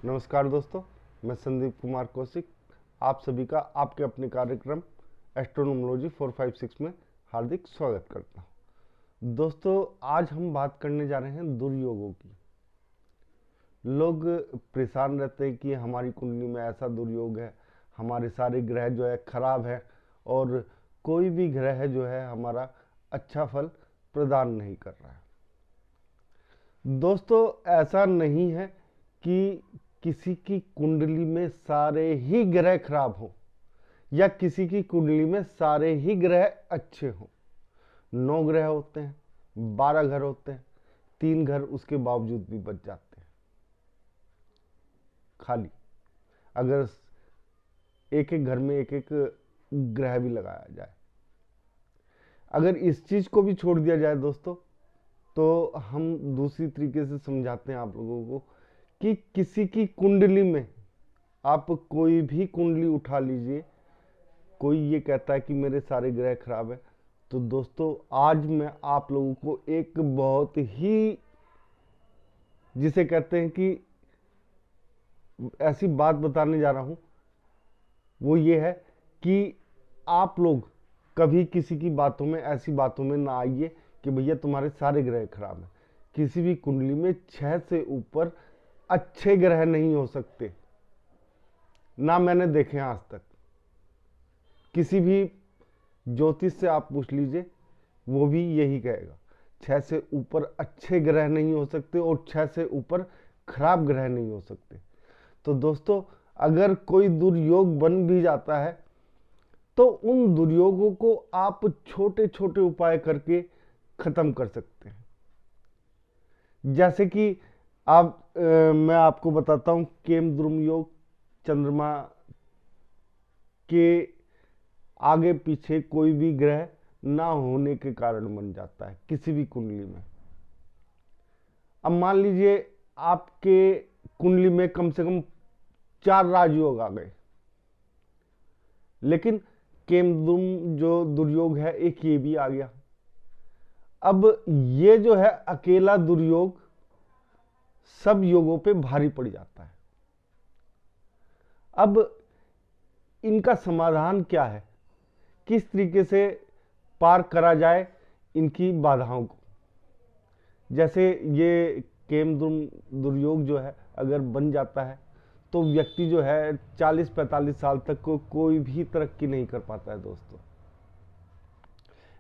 नमस्कार दोस्तों, मैं संदीप कुमार कौशिक आप सभी का आपके अपने कार्यक्रम एस्ट्रोनोमोलॉजी 456 में हार्दिक स्वागत करता हूं। दोस्तों, आज हम बात करने जा रहे हैं दुर्योगों की। लोग परेशान रहते हैं कि हमारी कुंडली में ऐसा दुर्योग है, हमारे सारे ग्रह जो है खराब है और कोई भी ग्रह जो है हमारा अच्छा फल प्रदान नहीं कर रहा है। दोस्तों, ऐसा नहीं है कि किसी की कुंडली में सारे ही ग्रह खराब हो या किसी की कुंडली में सारे ही ग्रह अच्छे हों। 9 ग्रह होते हैं, 12 घर होते हैं, 3 घर उसके बावजूद भी बच जाते हैं खाली, अगर एक एक घर में एक एक ग्रह भी लगाया जाए। अगर इस चीज को भी छोड़ दिया जाए दोस्तों, तो हम दूसरी तरीके से समझाते हैं आप लोगों को कि किसी की कुंडली में, आप कोई भी कुंडली उठा लीजिए, कोई ये कहता है कि मेरे सारे ग्रह खराब है, तो दोस्तों आज मैं आप लोगों को एक बहुत ही, जिसे कहते हैं कि ऐसी बात बताने जा रहा हूं, वो ये है कि आप लोग कभी किसी की बातों में, ऐसी बातों में ना आइए कि भैया तुम्हारे सारे ग्रह खराब हैं। किसी भी कुंडली में 6 से ऊपर अच्छे ग्रह नहीं हो सकते, ना मैंने देखे आज तक। किसी भी ज्योतिष से आप पूछ लीजिए, वो भी यही कहेगा, 6 से ऊपर अच्छे ग्रह नहीं हो सकते और 6 से ऊपर खराब ग्रह नहीं हो सकते। तो दोस्तों, अगर कोई दुर्योग बन भी जाता है तो उन दुर्योगों को आप छोटे छोटे उपाय करके खत्म कर सकते हैं। जैसे कि मैं आपको बताता हूं, केमद्रुम योग चंद्रमा के आगे पीछे कोई भी ग्रह ना होने के कारण बन जाता है किसी भी कुंडली में। अब मान लीजिए आपके कुंडली में कम से कम 4 राजयोग आ गए, लेकिन केमद्रुम जो दुर्योग है एक ये भी आ गया। अब ये जो है अकेला दुर्योग सब योगों पे भारी पड़ जाता है। अब इनका समाधान क्या है, किस तरीके से पार करा जाए इनकी बाधाओं को। जैसे ये केमद्रुम दुर्योग जो है अगर बन जाता है तो व्यक्ति जो है 40-45 साल तक कोई भी तरक्की नहीं कर पाता है दोस्तों।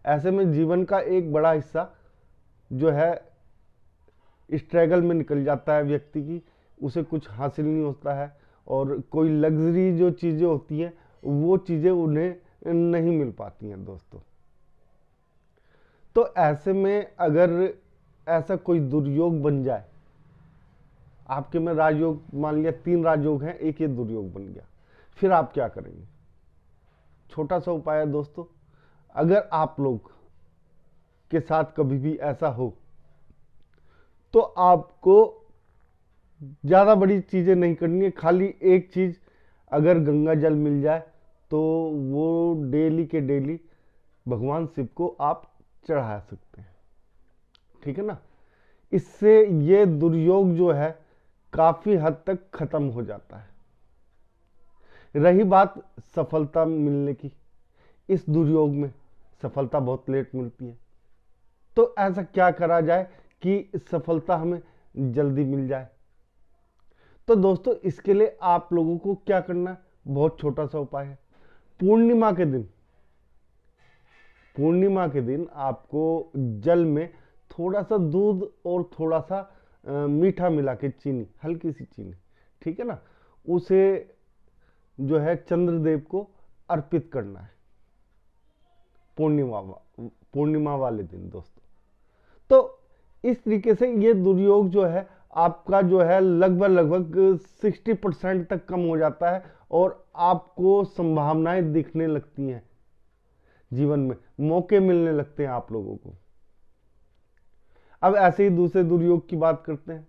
ऐसे में जीवन का एक बड़ा हिस्सा जो है स्ट्रगल में निकल जाता है व्यक्ति की, उसे कुछ हासिल नहीं होता है और कोई लग्जरी जो चीज़ें होती हैं वो चीज़ें उन्हें नहीं मिल पाती हैं दोस्तों। तो ऐसे में अगर ऐसा कोई दुर्योग बन जाए, आपके में राजयोग मान लिया 3 राजयोग हैं, एक ये दुर्योग बन गया, फिर आप क्या करेंगे? छोटा सा उपाय है दोस्तों। अगर आप लोग के साथ कभी भी ऐसा हो तो आपको ज्यादा बड़ी चीजें नहीं करनी है, खाली एक चीज, अगर गंगा जल मिल जाए तो वो डेली के डेली भगवान शिव को आप चढ़ा सकते हैं, ठीक है ना। इससे ये दुर्योग जो है काफी हद तक खत्म हो जाता है। रही बात सफलता मिलने की, इस दुर्योग में सफलता बहुत लेट मिलती है, तो ऐसा क्या करा जाए कि सफलता हमें जल्दी मिल जाए? तो दोस्तों, इसके लिए आप लोगों को क्या करना है, बहुत छोटा सा उपाय है। पूर्णिमा के दिन, पूर्णिमा के दिन आपको जल में थोड़ा सा दूध और थोड़ा सा मीठा मिला के, चीनी, हल्की सी चीनी, ठीक है ना, उसे जो है चंद्रदेव को अर्पित करना है पूर्णिमा वाले दिन दोस्तों। तो इस तरीके से ये दुर्योग जो है आपका जो है लगभग 60% तक कम हो जाता है और आपको संभावनाएं दिखने लगती हैं, जीवन में मौके मिलने लगते हैं आप लोगों को। अब ऐसे ही दूसरे दुर्योग की बात करते हैं।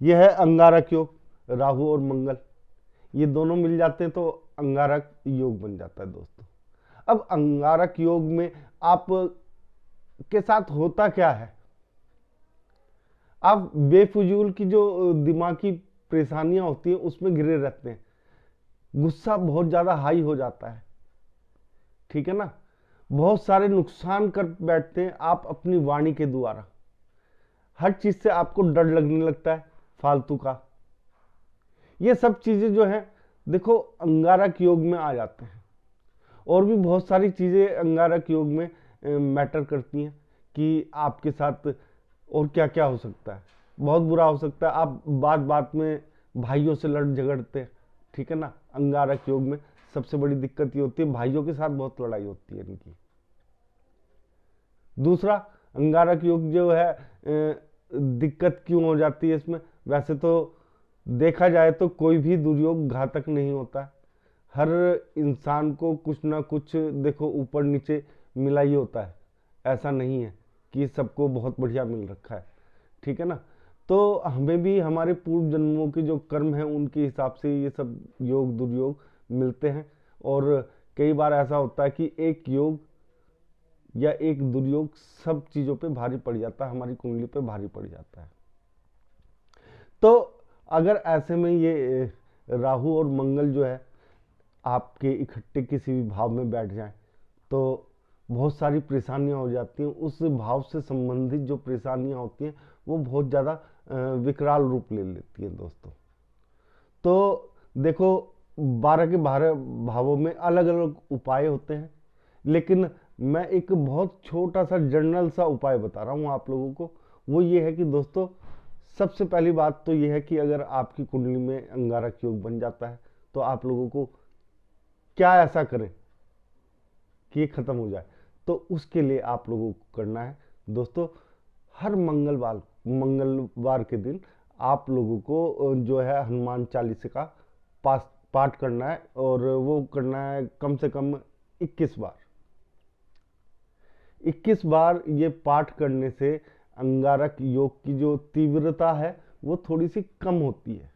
यह है अंगारक योग, राहु और मंगल, ये दोनों मिल जाते हैं तो अंगारक योग बन जाता है दोस्तों। अब अंगारक योग में आप के साथ होता क्या है, आप बेफजूल की जो दिमाग की परेशानियां होती हैं उसमें घिरे रहते हैं, गुस्सा बहुत ज्यादा हाई हो जाता है, ठीक है ना, बहुत सारे नुकसान कर बैठते हैं आप अपनी वाणी के द्वारा, हर चीज से आपको डर लगने लगता है फालतू का। ये सब चीजें जो है देखो अंगारक योग में आ जाते हैं। और भी बहुत सारी चीजें अंगारक योग में मैटर करती हैं कि आपके साथ और क्या क्या हो सकता है। बहुत बुरा हो सकता है, आप बात बात में भाइयों से लड़ झगड़ते हैं, ठीक है ना। अंगारक योग में सबसे बड़ी दिक्कत ये होती है, भाइयों के साथ बहुत लड़ाई होती है इनकी। दूसरा, अंगारक योग जो है दिक्कत क्यों हो जाती है इसमें, वैसे तो देखा जाए तो कोई भी दुर्योग घातक नहीं होता है, हर इंसान को कुछ ना कुछ देखो ऊपर नीचे मिला ही होता है, ऐसा नहीं है कि सबको बहुत बढ़िया मिल रखा है, ठीक है ना। तो हमें भी हमारे पूर्व जन्मों के जो कर्म हैं उनके हिसाब से ये सब योग दुर्योग मिलते हैं। और कई बार ऐसा होता है कि एक योग या एक दुर्योग सब चीजों पे भारी पड़ जाता है, हमारी कुंडली पे भारी पड़ जाता है। तो अगर ऐसे में ये राहु और मंगल जो है आपके इकट्ठे किसी भी भाव में बैठ जाएं तो बहुत सारी परेशानियां हो जाती हैं। उस भाव से संबंधित जो परेशानियां होती हैं वो बहुत ज़्यादा विकराल रूप ले लेती हैं दोस्तों। तो देखो 12 के 12 भावों में अलग अलग उपाय होते हैं, लेकिन मैं एक बहुत छोटा सा जनरल सा उपाय बता रहा हूँ आप लोगों को। वो ये है कि दोस्तों सबसे पहली बात तो ये है कि अगर आपकी कुंडली में अंगारक योग बन जाता है तो आप लोगों को क्या ऐसा करें कि ये खत्म हो जाए। तो उसके लिए आप लोगों को करना है दोस्तों, हर मंगलवार के दिन आप लोगों को जो है हनुमान चालीसा का पाठ करना है, और वो करना है कम से कम 21 बार। 21 बार ये पाठ करने से अंगारक योग की जो तीव्रता है वो थोड़ी सी कम होती है।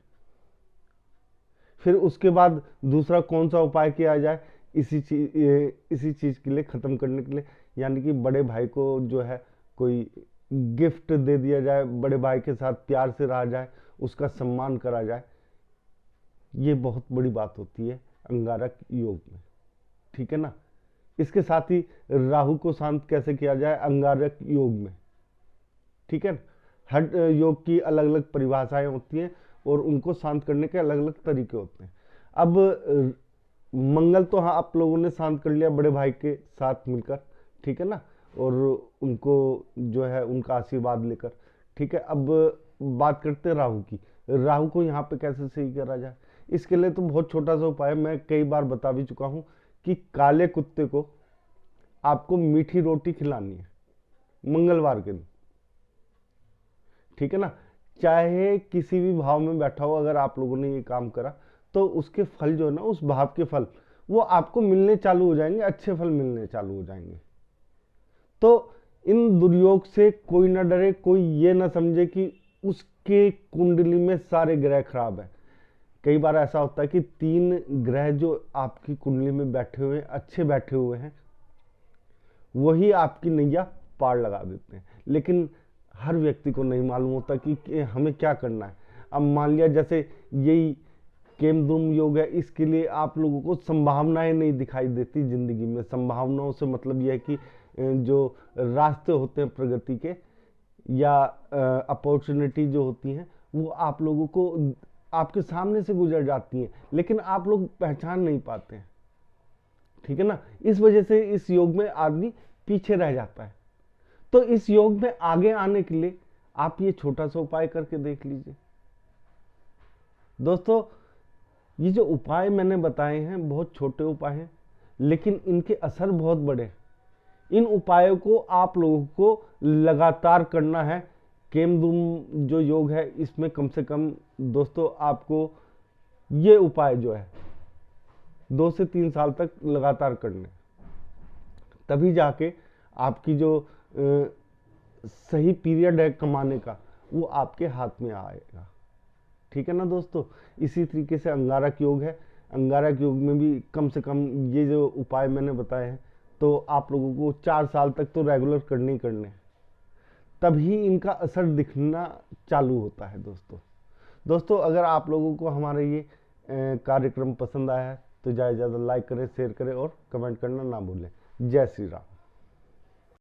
फिर उसके बाद दूसरा कौन सा उपाय किया जाए इसी चीज के लिए खत्म करने के लिए, यानी कि बड़े भाई को जो है कोई गिफ्ट दे दिया जाए, बड़े भाई के साथ प्यार से रहा जाए, उसका सम्मान करा जाए। ये बहुत बड़ी बात होती है अंगारक योग में, ठीक है ना। इसके साथ ही राहु को शांत कैसे किया जाए अंगारक योग में, ठीक है। हर योग की अलग अलग परिभाषाएं होती हैं और उनको शांत करने के अलग अलग तरीके होते हैं। अब मंगल तो हाँ आप लोगों ने शांत कर लिया बड़े भाई के साथ मिलकर, ठीक है ना, और उनको जो है उनका आशीर्वाद लेकर, ठीक है। अब बात करते हैं राहु की। राहु को यहाँ पे कैसे सही करा जाए, इसके लिए तो बहुत छोटा सा उपाय मैं कई बार बता भी चुका हूँ कि काले कुत्ते को आपको मीठी रोटी खिलानी है मंगलवार के दिन, ठीक है ना। चाहे किसी भी भाव में बैठा हो, अगर आप लोगों ने ये काम करा तो उसके फल जो है ना, उस भाव के फल वो आपको मिलने चालू हो जाएंगे, अच्छे फल मिलने चालू हो जाएंगे। तो इन दुर्योग से कोई ना डरे, कोई ये ना समझे कि उसके कुंडली में सारे ग्रह खराब है। कई बार ऐसा होता है कि 3 ग्रह जो आपकी कुंडली में बैठे हुए हैं, अच्छे बैठे हुए हैं, वही आपकी नैया पार लगा देते हैं। लेकिन हर व्यक्ति को नहीं मालूम होता कि हमें क्या करना है। अब मान लिया जैसे यही केमद्रुम योग है, इसके लिए आप लोगों को संभावनाएं नहीं दिखाई देती जिंदगी में। संभावनाओं से मतलब यह है कि जो रास्ते होते हैं प्रगति के या अपॉर्चुनिटी जो होती हैं वो आप लोगों को आपके सामने से गुजर जाती हैं, लेकिन आप लोग पहचान नहीं पाते हैं, ठीक है ना। इस वजह से इस योग में आदमी पीछे रह जाता है। तो इस योग में आगे आने के लिए आप ये छोटा सा उपाय करके देख लीजिए दोस्तों। ये जो उपाय मैंने बताए हैं बहुत छोटे उपाय हैं, लेकिन इनके असर बहुत बड़े हैं। इन उपायों को आप लोगों को लगातार करना है। केमद्रुम जो योग है इसमें कम से कम दोस्तों आपको ये उपाय जो है 2 से 3 साल तक लगातार करने, तभी जाके आपकी जो सही पीरियड है कमाने का वो आपके हाथ में आएगा, ठीक है ना दोस्तों। इसी तरीके से अंगारक योग है। अंगारक योग में भी कम से कम ये जो उपाय मैंने बताए हैं तो आप लोगों को 4 साल तक तो रेगुलर करने ही करने हैं। तभी इनका असर दिखना चालू होता है। दोस्तों अगर आप लोगों को हमारा ये कार्यक्रम पसंद आया है तो ज़्यादा से ज़्यादा लाइक करें, शेयर करें और कमेंट करना ना भूलें। जय श्री राम।